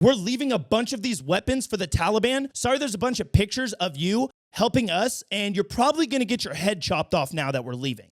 We're leaving a bunch of these weapons for the Taliban. Sorry, there's a bunch of pictures of you helping us, and you're probably going to get your head chopped off now that we're leaving.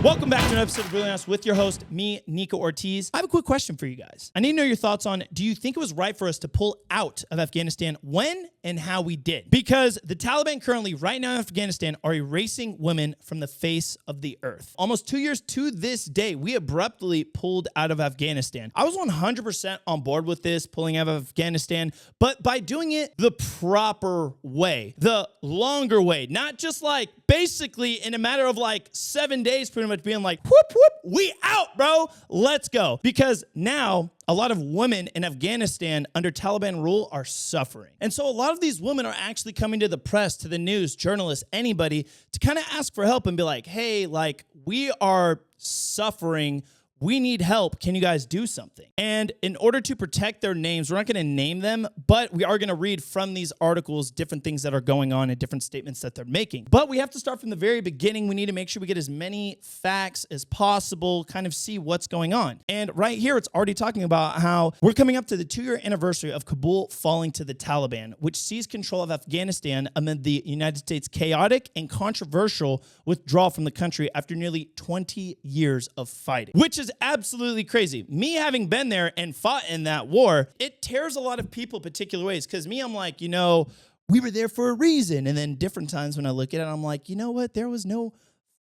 Welcome back to another episode of Really Honest with your host, me, Nikko Ortiz. I have a quick question for you guys. I need to know your thoughts on, do you think it was right for us to pull out of Afghanistan when and how we did? Because the Taliban currently, right now in Afghanistan, are erasing women from the face of the earth. Almost 2 years to this day, we abruptly pulled out of Afghanistan. I was 100% on board with this, pulling out of Afghanistan, but by doing it the proper way, the longer way, not just like basically in a matter of like 7 days, pretty much being like, whoop, whoop, we out, bro. Let's go. Because now a lot of women in Afghanistan under Taliban rule are suffering. And so a lot of these women are actually coming to the press, to the news, journalists, anybody to kind of ask for help and be like, hey, like we are suffering. We need help. Can you guys do something? And in order to protect their names, we're not going to name them, but we are going to read from these articles different things that are going on and different statements that they're making. But we have to start from the very beginning. We need to make sure we get as many facts as possible, kind of see what's going on. And right here, it's already talking about how we're coming up to the 2-year anniversary of Kabul falling to the Taliban, which seized control of Afghanistan amid the United States' chaotic and controversial withdrawal from the country after nearly 20 years of fighting, which is absolutely crazy. Me having been there and fought in that war, it tears a lot of people particular ways. Because me, I'm like, you know, we were there for a reason. And then different times when I look at it, I'm like, you know what? There was no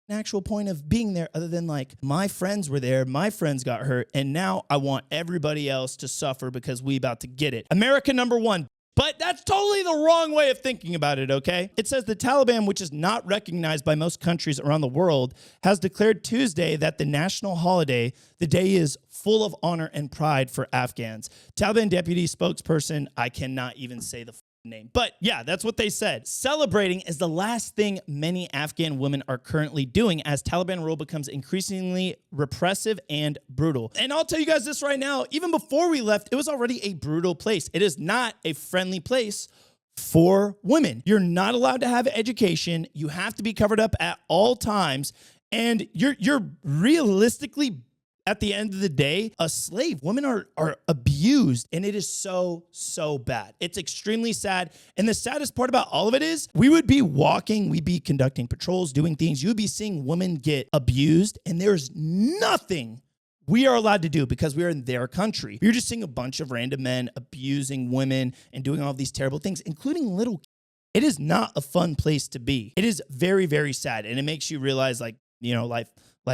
actual point of being there other than like my friends were there, my friends got hurt, and now I want everybody else to suffer because we about to get it. America number one. But that's totally the wrong way of thinking about it, okay? It says the Taliban, which is not recognized by most countries around the world, has declared Tuesday that the national holiday, the day is full of honor and pride for Afghans. Taliban deputy spokesperson, I cannot even say the name. But yeah, that's what they said. Celebrating is the last thing many Afghan women are currently doing as Taliban rule becomes increasingly repressive and brutal. And I'll tell you guys this right now, even before we left, it was already a brutal place. It is not a friendly place for women. You're not allowed to have education. You have to be covered up at all times. And you're realistically, at the end of the day, a slave. Women are abused, and it is so, so bad. It's extremely sad. And the saddest part about all of it is we would be walking, we'd be conducting patrols, doing things. You would be seeing women get abused, and there's nothing we are allowed to do because we are in their country. You're just seeing a bunch of random men abusing women and doing all these terrible things, including little kids. It is not a fun place to be. It is very, very sad, and it makes you realize, like, you know, life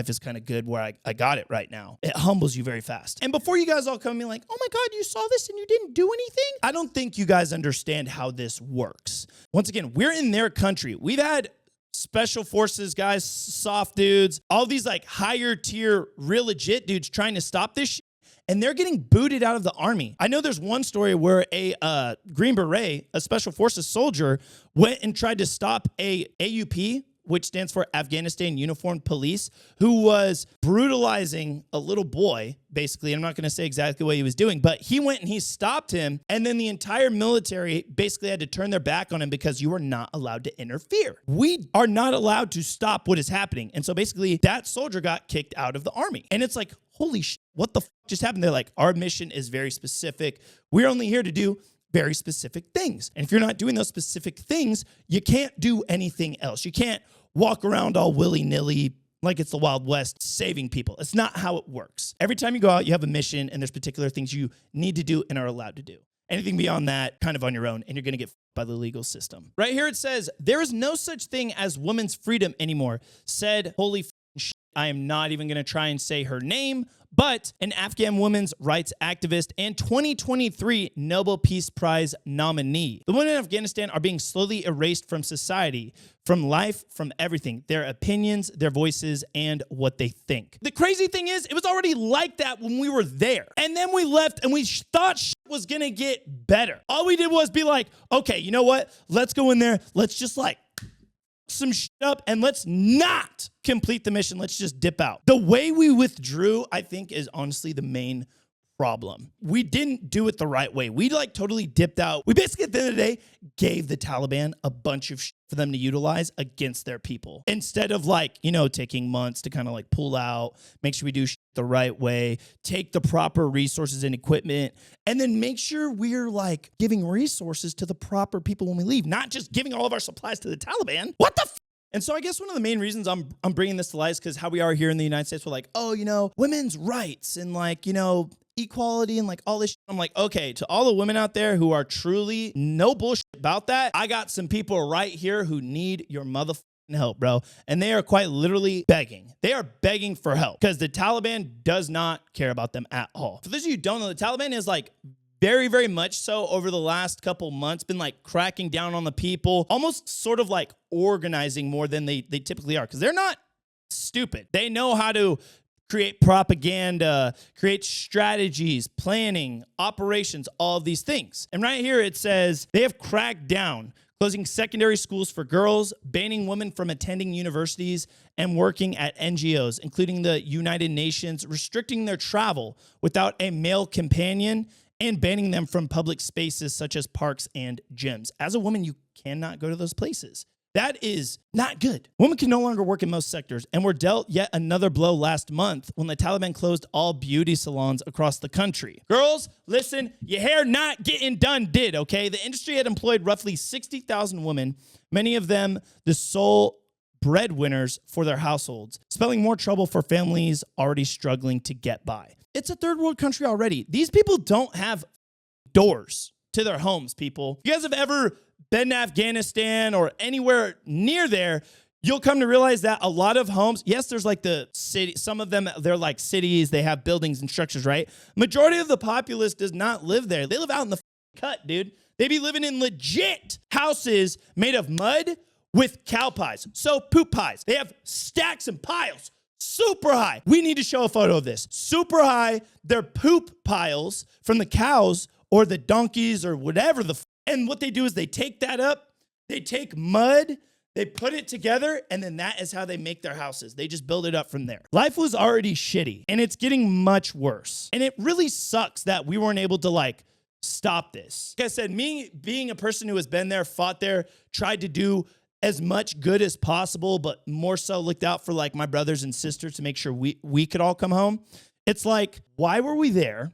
is kind of good where I got it right now. It humbles you very fast. And before you guys all come in like, oh my God, you saw this and you didn't do anything? I don't think you guys understand how this works. Once again, we're in their country. We've had special forces guys, soft dudes, all these like higher tier, real legit dudes trying to stop this shit, and they're getting booted out of the army. I know there's one story where a Green Beret, a special forces soldier, went and tried to stop a AUP, which stands for Afghanistan Uniformed Police, who was brutalizing a little boy, basically. I'm not going to say exactly what he was doing, but he went and he stopped him, and then the entire military basically had to turn their back on him because you are not allowed to interfere. We are not allowed to stop what is happening. And so basically that soldier got kicked out of the army. And it's like, holy shit, what the f just happened? They're like, our mission is very specific. We're only here to do very specific things. And if you're not doing those specific things, you can't do anything else. You can't walk around all willy-nilly like it's the Wild West saving people. It's not how it works. Every time you go out, you have a mission, and there's particular things you need to do and are allowed to do. Anything beyond that, kind of on your own, and you're going to get by the legal system. Right here it says, there is no such thing as women's freedom anymore, said holy shit. I am not even going to try and say her name, but an Afghan women's rights activist and 2023 Nobel Peace Prize nominee. The women in Afghanistan are being slowly erased from society, from life, from everything, their opinions, their voices, and what they think. The crazy thing is, it was already like that when we were there. And then we left and we thought shit was gonna get better. All we did was be like, okay, you know what? Let's go in there. Let's just like some shit up and let's not complete the mission. Let's just dip out. The way we withdrew, I think, is honestly the main problem. We didn't do it the right way. We like totally dipped out. We basically at the end of the day gave the Taliban a bunch of shit for them to utilize against their people instead of like, you know, taking months to kind of like pull out, make sure we do shit the right way, take the proper resources and equipment, and then make sure we're like giving resources to the proper people when we leave, not just giving all of our supplies to the Taliban. What the f? And so I guess one of the main reasons I'm bringing this to light is because how we are here in the United States, we're like, oh, women's rights and like, equality and like all this shit. I'm like, okay, to all the women out there who are truly no bullshit about that, I got some people right here who need your motherfucking help, bro. And they are quite literally begging. They are begging for help because the Taliban does not care about them at all. For those of you who don't know, the Taliban is like very, very much so over the last couple months been like cracking down on the people, almost sort of like organizing more than they typically are because they're not stupid. They know how to create propaganda, create strategies, planning, operations, all of these things. And right here it says they have cracked down, closing secondary schools for girls, banning women from attending universities and working at NGOs, including the United Nations, restricting their travel without a male companion, and banning them from public spaces such as parks and gyms. As a woman, you cannot go to those places. That is not good. Women can no longer work in most sectors and were dealt yet another blow last month when the Taliban closed all beauty salons across the country. Girls, listen, your hair not getting done did, okay? The industry had employed roughly 60,000 women, many of them the sole breadwinners for their households, spelling more trouble for families already struggling to get by. It's a third world country already. These people don't have doors to their homes, people. If you guys have ever been to Afghanistan or anywhere near there, you'll come to realize that a lot of homes, yes, there's like the city, some of them, they're like cities, they have buildings and structures, right? Majority of the populace does not live there. They live out in the cut, dude. They be living in legit houses made of mud with cow pies. So poop pies. They have stacks and piles, super high. We need to show a photo of this. Super high. They're poop piles from the cows or the donkeys or whatever the and what they do is they take that up, they take mud, they put it together, and then that is how they make their houses. They just build it up from there. Life was already shitty, and it's getting much worse. And it really sucks that we weren't able to, like, stop this. Like I said, me being a person who has been there, fought there, tried to do as much good as possible, but more so looked out for, like, my brothers and sisters to make sure we could all come home. It's like, why were we there?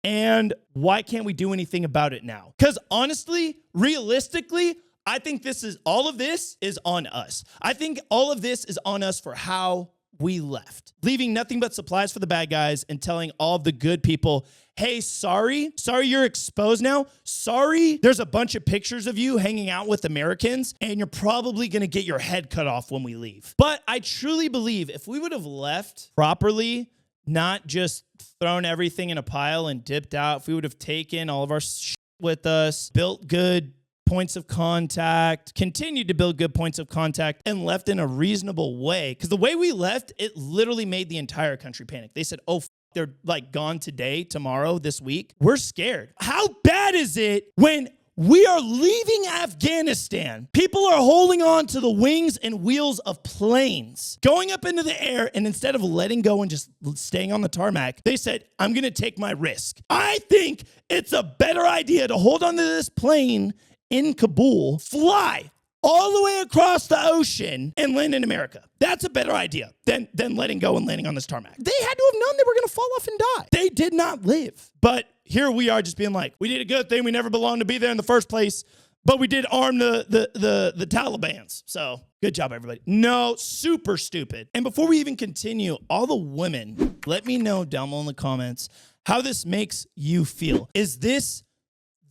And why can't we do anything about it now? Because honestly, realistically, I think all of this is on us. I think all of this is on us for how we left, leaving nothing but supplies for the bad guys and telling all of the good people, hey, sorry you're exposed now. Sorry, there's a bunch of pictures of you hanging out with Americans and you're probably going to get your head cut off when we leave. But I truly believe if we would have left properly, not just thrown everything in a pile and dipped out, if we would have taken all of our shit with us, built good points of contact, continued to build good points of contact, and left in a reasonable way. Because the way we left, it literally made the entire country panic. They said, oh, they're like gone today, tomorrow, this week. We're scared. How bad is it when we are leaving Afghanistan? People are holding on to the wings and wheels of planes, going up into the air, and instead of letting go and just staying on the tarmac, they said, I'm going to take my risk. I think it's a better idea to hold onto this plane in Kabul, fly all the way across the ocean, and land in America. That's a better idea than letting go and landing on this tarmac. They had to have known they were going to fall off and die. They did not live. But here we are just being like, we did a good thing. We never belonged to be there in the first place, but we did arm the Talibans. So good job, everybody. No, super stupid. And before we even continue, all the women, let me know down below in the comments how this makes you feel. Is this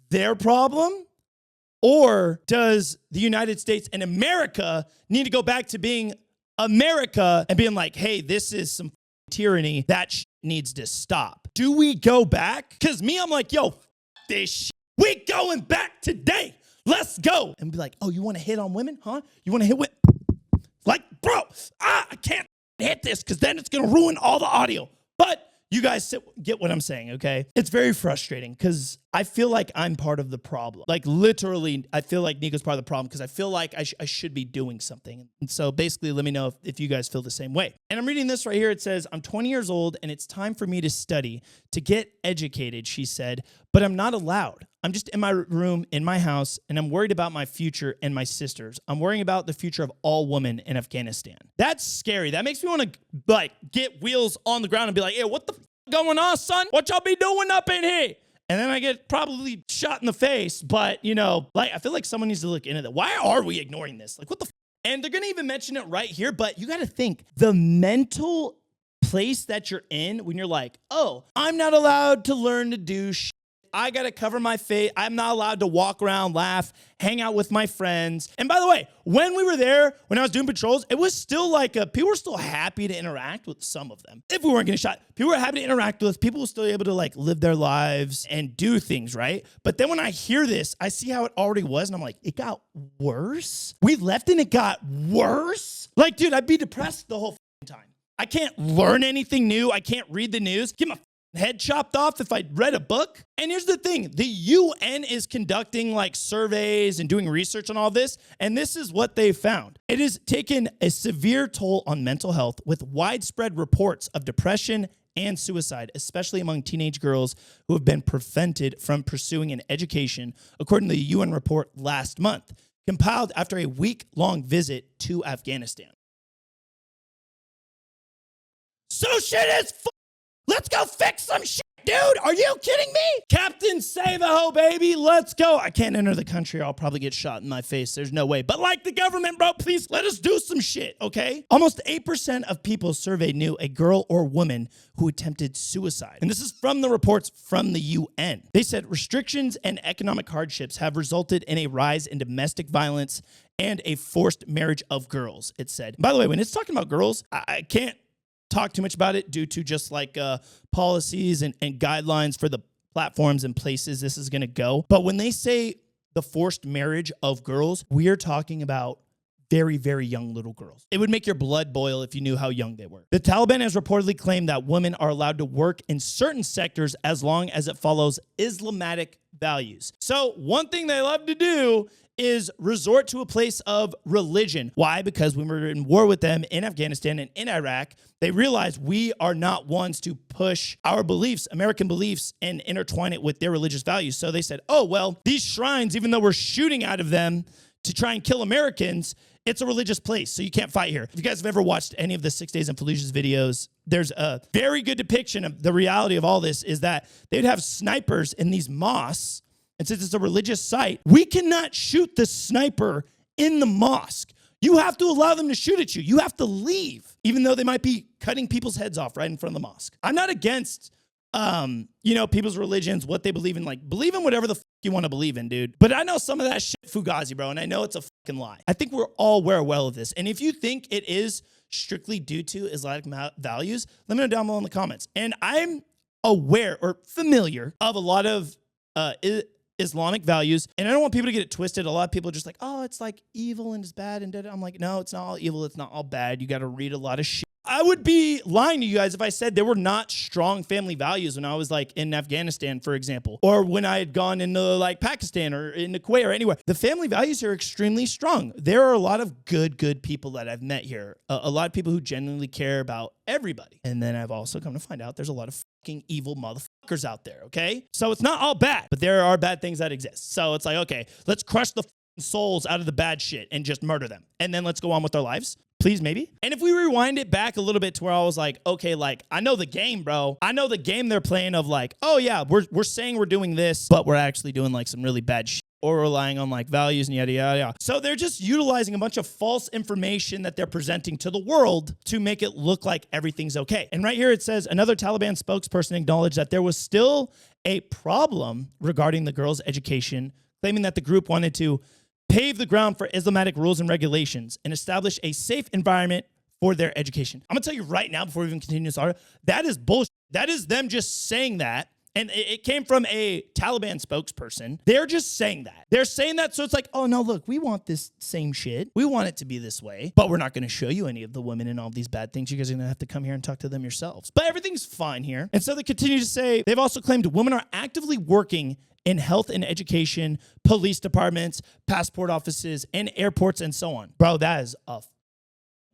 their problem? Or does the United States and America need to go back to being America and being like, hey, this is some tyranny that needs to stop? Do we go back? Because me, I'm like, yo, this we going back today. Let's go. And be like, oh, you want to hit on women, huh? You want to hit women? Like, bro, I can't hit this because then it's going to ruin all the audio. But you guys get what I'm saying, okay? It's very frustrating because I feel like I'm part of the problem. Like literally, I feel like Nikko's part of the problem because I feel like I should be doing something. And so basically, let me know if you guys feel the same way. And I'm reading this right here. It says, I'm 20 years old and it's time for me to study, to get educated, she said, but I'm not allowed. I'm just in my room, in my house, and I'm worried about my future and my sisters. I'm worrying about the future of all women in Afghanistan. That's scary. That makes me want to like get wheels on the ground and be like, hey, what the going on, son? What y'all be doing up in here? And then I get probably shot in the face. But, you know, like I feel like someone needs to look into that. Why are we ignoring this? Like, what the And they're going to even mention it right here. But you got to think the mental place that you're in when you're like, oh, I'm not allowed to learn to do shit. I got to cover my face. I'm not allowed to walk around, laugh, hang out with my friends. And by the way, when we were there, when I was doing patrols, it was still like people were still happy to interact with some of them. If we weren't getting shot, people were happy to interact with us. People were still able to like live their lives and do things, right? But then when I hear this, I see how it already was. And I'm like, it got worse. We left and it got worse. Like, dude, I'd be depressed the whole time. I can't learn anything new. I can't read the news. Get my head chopped off if I read a book. And here's the thing, the UN is conducting like surveys and doing research on all this, and this is what they found. It has taken a severe toll on mental health with widespread reports of depression and suicide, especially among teenage girls who have been prevented from pursuing an education, according to the UN report last month, compiled after a week-long visit to Afghanistan. So shit is Let's go fix some shit, dude. Are you kidding me? Captain Save-A-Ho, baby. Let's go. I can't enter the country or I'll probably get shot in my face. There's no way. But like the government, bro, please let us do some shit, okay? Almost 8% of people surveyed knew a girl or woman who attempted suicide. And this is from the reports from the UN. They said restrictions and economic hardships have resulted in a rise in domestic violence and a forced marriage of girls, it said. By the way, when it's talking about girls, I can't talk too much about it due to just like policies and guidelines for the platforms and places this is going to go. But when they say the forced marriage of girls, we are talking about very, very young little girls. It would make your blood boil if you knew how young they were. The Taliban has reportedly claimed that women are allowed to work in certain sectors as long as it follows Islamic values. So one thing they love to do is resort to a place of religion. Why? Because when we were in war with them in Afghanistan and in Iraq, they realized we are not ones to push our beliefs, American beliefs, and intertwine it with their religious values. So they said, oh, well, these shrines, even though we're shooting out of them to try and kill Americans, it's a religious place, so you can't fight here. If you guys have ever watched any of the 6 Days in Fallujah's videos, there's a very good depiction of the reality of all this is that they'd have snipers in these mosques. And since it's a religious site, we cannot shoot the sniper in the mosque. You have to allow them to shoot at you. You have to leave, even though they might be cutting people's heads off right in front of the mosque. I'm not against, people's religions, what they believe in. Like, believe in whatever the fuck you want to believe in, dude. But I know some of that shit fugazi, bro, and I know it's a fucking lie. I think we're all aware well of this. And if you think it is strictly due to Islamic values, let me know down below in the comments. And I'm aware or familiar of a lot of Islamic values. And I don't want people to get it twisted. A lot of people are just like, oh, it's like evil and it's bad. And I'm like, no, it's not all evil. It's not all bad. You got to read a lot of shit. I would be lying to you guys if I said there were not strong family values when I was like in Afghanistan, for example, or when I had gone into like Pakistan or into Kuwait or anywhere. The family values here are extremely strong. There are a lot of good people that I've met here. A lot of people who genuinely care about everybody. And then I've also come to find out there's a lot of fucking evil motherfuckers out there, okay? So it's not all bad, but there are bad things that exist. So it's like, okay, let's crush the souls out of the bad shit and just murder them. And then let's go on with our lives. Please, maybe. And if we rewind it back a little bit to where I was like, okay, like, I know the game, bro. I know the game they're playing of like, oh yeah, we're saying we're doing this, but we're actually doing like some really bad shit or relying on like values and yada, yada, yada. So they're just utilizing a bunch of false information that they're presenting to the world to make it look like everything's okay. And right here it says another Taliban spokesperson acknowledged that there was still a problem regarding the girls' education, claiming that the group wanted to pave the ground for Islamic rules and regulations and establish a safe environment for their education. I'm gonna tell you right now, before we even continue this article, that is bullshit. That is them just saying that. And it came from a Taliban spokesperson. They're just saying that. They're saying that so it's like, oh no, look, we want this same shit. We want it to be this way, but we're not gonna show you any of the women and all of these bad things. You guys are gonna have to come here and talk to them yourselves. But everything's fine here. And so they continue to say, they've also claimed women are actively working in health and education, police departments, passport offices, and airports, and so on. Bro, that is a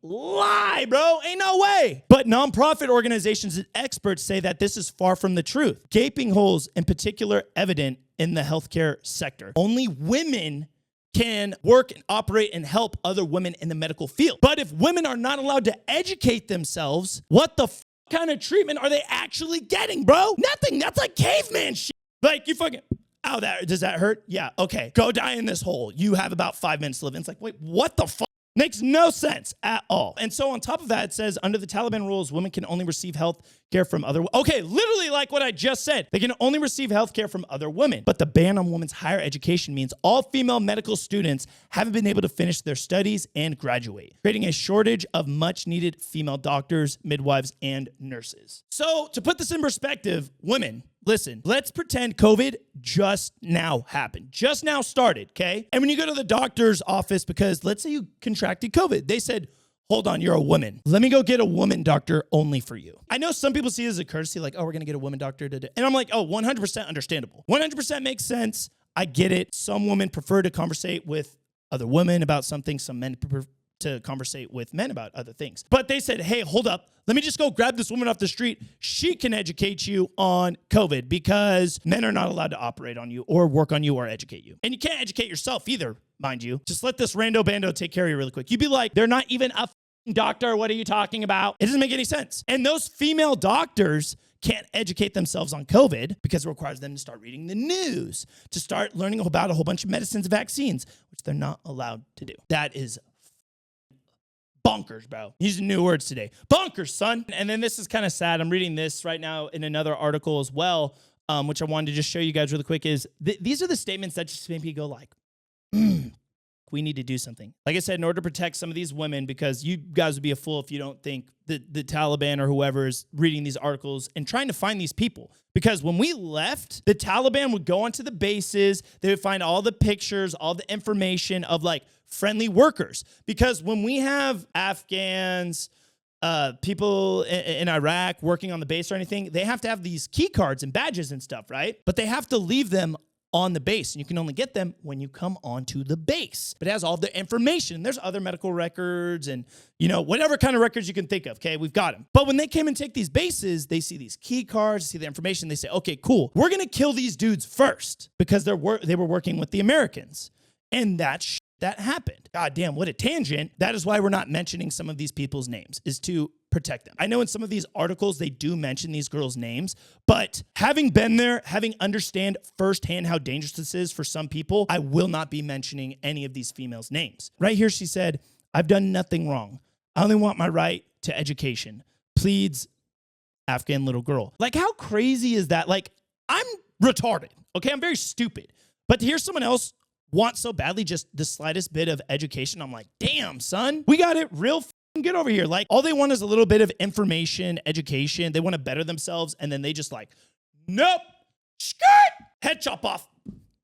lie, bro. Ain't no way. But nonprofit organizations and experts say that this is far from the truth. Gaping holes, in particular, evident in the healthcare sector. Only women can work and operate and help other women in the medical field. But if women are not allowed to educate themselves, what the kind of treatment are they actually getting, bro? Nothing. That's like caveman shit. Like, you fucking, ow, does that hurt? Yeah, okay. Go die in this hole. You have about 5 minutes to live. And it's like, wait, what the fuck? Makes no sense at all. And so on top of that, it says, under the Taliban rules, women can only receive health care from other... Okay, literally like what I just said. They can only receive health care from other women. But the ban on women's higher education means all female medical students haven't been able to finish their studies and graduate, creating a shortage of much-needed female doctors, midwives, and nurses. So to put this in perspective, women... Listen, let's pretend COVID just now happened, just now started, okay? And when you go to the doctor's office, because let's say you contracted COVID, they said, hold on, you're a woman. Let me go get a woman doctor only for you. I know some people see it as a courtesy, like, oh, we're going to get a woman doctor today. And I'm like, oh, 100% understandable. 100% makes sense. I get it. Some women prefer to conversate with other women about something. Some men prefer to conversate with men about other things. But they said, hey, hold up. Let me just go grab this woman off the street. She can educate you on COVID because men are not allowed to operate on you or work on you or educate you. And you can't educate yourself either, mind you. Just let this rando bando take care of you really quick. You'd be like, they're not even a doctor. What are you talking about? It doesn't make any sense. And those female doctors can't educate themselves on COVID because it requires them to start reading the news, to start learning about a whole bunch of medicines and vaccines, which they're not allowed to do. That is bonkers, bro. Using new words today. Bonkers, son. And then this is kind of sad. I'm reading this right now in another article as well, which I wanted to just show you guys really quick, is these are the statements that just make me go like, we need to do something. Like I said, in order to protect some of these women, because you guys would be a fool if you don't think that the Taliban or whoever is reading these articles and trying to find these people. Because when we left, the Taliban would go onto the bases. They would find all the pictures, all the information of like friendly workers. Because when we have Afghans, people in Iraq working on the base or anything, they have to have these key cards and badges and stuff, right? But they have to leave them on the base, and you can only get them when you come onto the base. But it has all the information. There's other medical records and, you know, whatever kind of records you can think of, okay? We've got them. But when they came and take these bases, they see these key cards, see the information, they say, okay, cool. We're going to kill these dudes first because they were working with the Americans. And that's that happened. God damn, what a tangent. That is why we're not mentioning some of these people's names, is to protect them. I know in some of these articles, they do mention these girls' names, but having been there, having understand firsthand how dangerous this is for some people, I will not be mentioning any of these females' names. Right here, she said, I've done nothing wrong. I only want my right to education. Pleads Afghan little girl. Like, how crazy is that? Like, I'm retarded, okay? I'm very stupid. But to hear someone else want so badly just the slightest bit of education, I'm like, damn, son, we got it real good over here. Like, all they want is a little bit of information, education. They want to better themselves, and then they just like, nope, skirt, head chop off.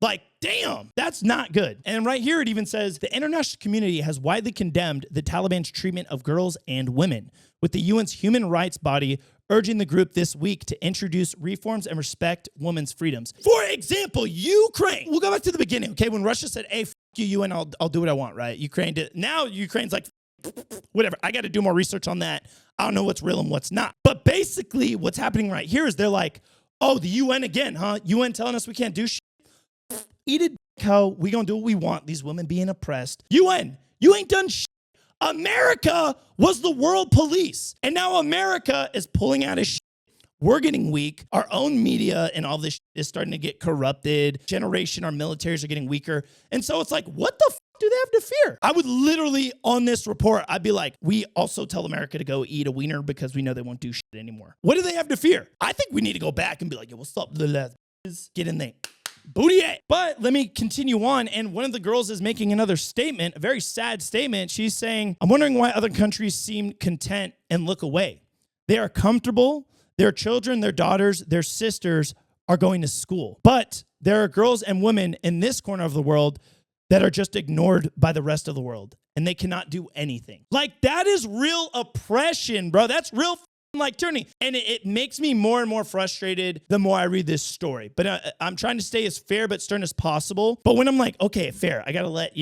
Like, damn, that's not good. And right here, it even says the international community has widely condemned the Taliban's treatment of girls and women, with the UN's human rights body urging the group this week to introduce reforms and respect women's freedoms. For example, Ukraine. We'll go back to the beginning, okay? When Russia said, hey, f you, UN, I'll do what I want, right? Ukraine did. Now Ukraine's like, whatever. I got to do more research on that. I don't know what's real and what's not. But basically, what's happening right here is they're like, oh, the UN again, huh? UN telling us we can't do shit. Eat it, how we gonna do what we want. These women being oppressed. UN, you ain't done shit. America was the world police, and now America is pulling out of shit. We're getting weak. Our own media and all this shit is starting to get corrupted. Our militaries are getting weaker. And so it's like, what the f do they have to fear? I would literally, on this report, I'd be like, we also tell America to go eat a wiener because we know they won't do shit anymore. What do they have to fear? I think we need to go back and be like, yo, what's up, the lesbians? Get in there. Booty. But let me continue on. And one of the girls is making another statement, a very sad statement. She's saying, I'm wondering why other countries seem content and look away. They are comfortable. Their children, their daughters, their sisters are going to school. But there are girls and women in this corner of the world that are just ignored by the rest of the world. And they cannot do anything. Like, that is real oppression, bro. That's real like turning. And it makes me more and more frustrated the more I read this story. But I'm trying to stay as fair but stern as possible. But when I'm like, okay, fair, I got to let,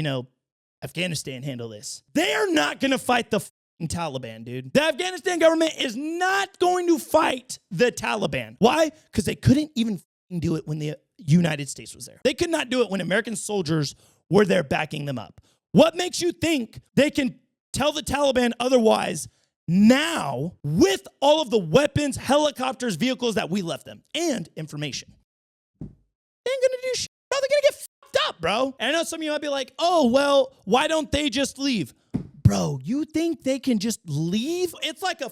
Afghanistan handle this. They are not going to fight the Taliban, dude. The Afghanistan government is not going to fight the Taliban. Why? Because they couldn't even do it when the United States was there. They could not do it when American soldiers were there backing them up. What makes you think they can tell the Taliban otherwise now with all of the weapons, helicopters, vehicles that we left them and information? They ain't gonna do shit, bro. They're gonna get fucked up, bro. And I know some of you might be like, oh, well, why don't they just leave? Bro, you think they can just leave? It's like a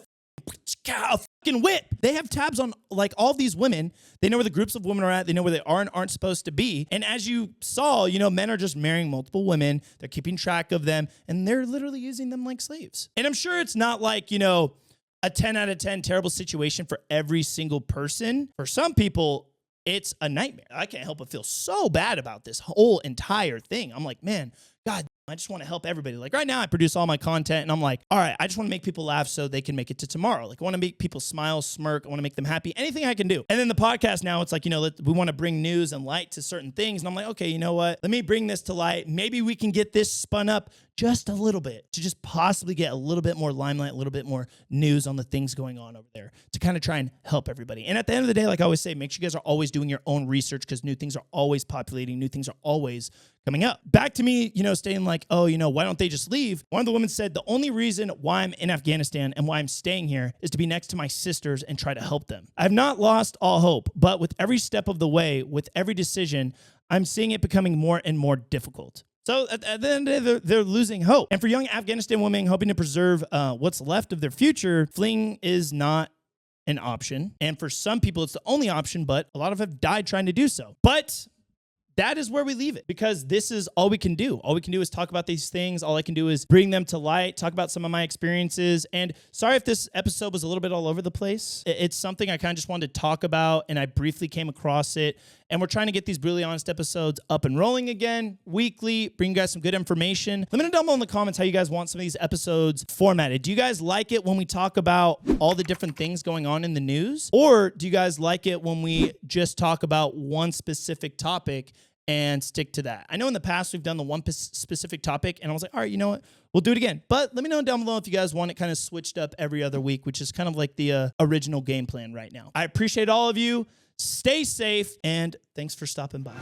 fucking whip. They have tabs on like all these women. They know where the groups of women are at. They know where they are and aren't supposed to be. And as you saw, men are just marrying multiple women. They're keeping track of them and they're literally using them like slaves. And I'm sure it's not like, a 10 out of 10 terrible situation for every single person. For some people, it's a nightmare. I can't help but feel so bad about this whole entire thing. I'm like, man, God, I just want to help everybody. Like right now I produce all my content and I'm like, all right, I just want to make people laugh so they can make it to tomorrow. Like I want to make people smile, smirk. I want to make them happy. Anything I can do. And then the podcast now, it's like, we want to bring news and light to certain things. And I'm like, okay, you know what? Let me bring this to light. Maybe we can get this spun up just a little bit to just possibly get a little bit more limelight, a little bit more news on the things going on over there to kind of try and help everybody. And at the end of the day, like I always say, make sure you guys are always doing your own research because new things are always populating. New things are always coming up. Back to me, staying like, oh, why don't they just leave? One of the women said, the only reason why I'm in Afghanistan and why I'm staying here is to be next to my sisters and try to help them. I've not lost all hope, but with every step of the way, with every decision, I'm seeing it becoming more and more difficult. So at the end of the day, they're losing hope. And for young Afghanistan women hoping to preserve what's left of their future, fleeing is not an option. And for some people, it's the only option, but a lot of them have died trying to do so. But that is where we leave it because this is all we can do. All we can do is talk about these things. All I can do is bring them to light, talk about some of my experiences. And sorry if this episode was a little bit all over the place. It's something I kind of just wanted to talk about and I briefly came across it. And we're trying to get these Brutally Honest episodes up and rolling again, weekly, bring you guys some good information. Let me know down below in the comments how you guys want some of these episodes formatted. Do you guys like it when we talk about all the different things going on in the news? Or do you guys like it when we just talk about one specific topic and stick to that? I know in the past we've done the one specific topic and I was like, all right, you know what? We'll do it again. But let me know down below if you guys want it kind of switched up every other week, which is kind of like the original game plan right now. I appreciate all of you. Stay safe, and thanks for stopping by.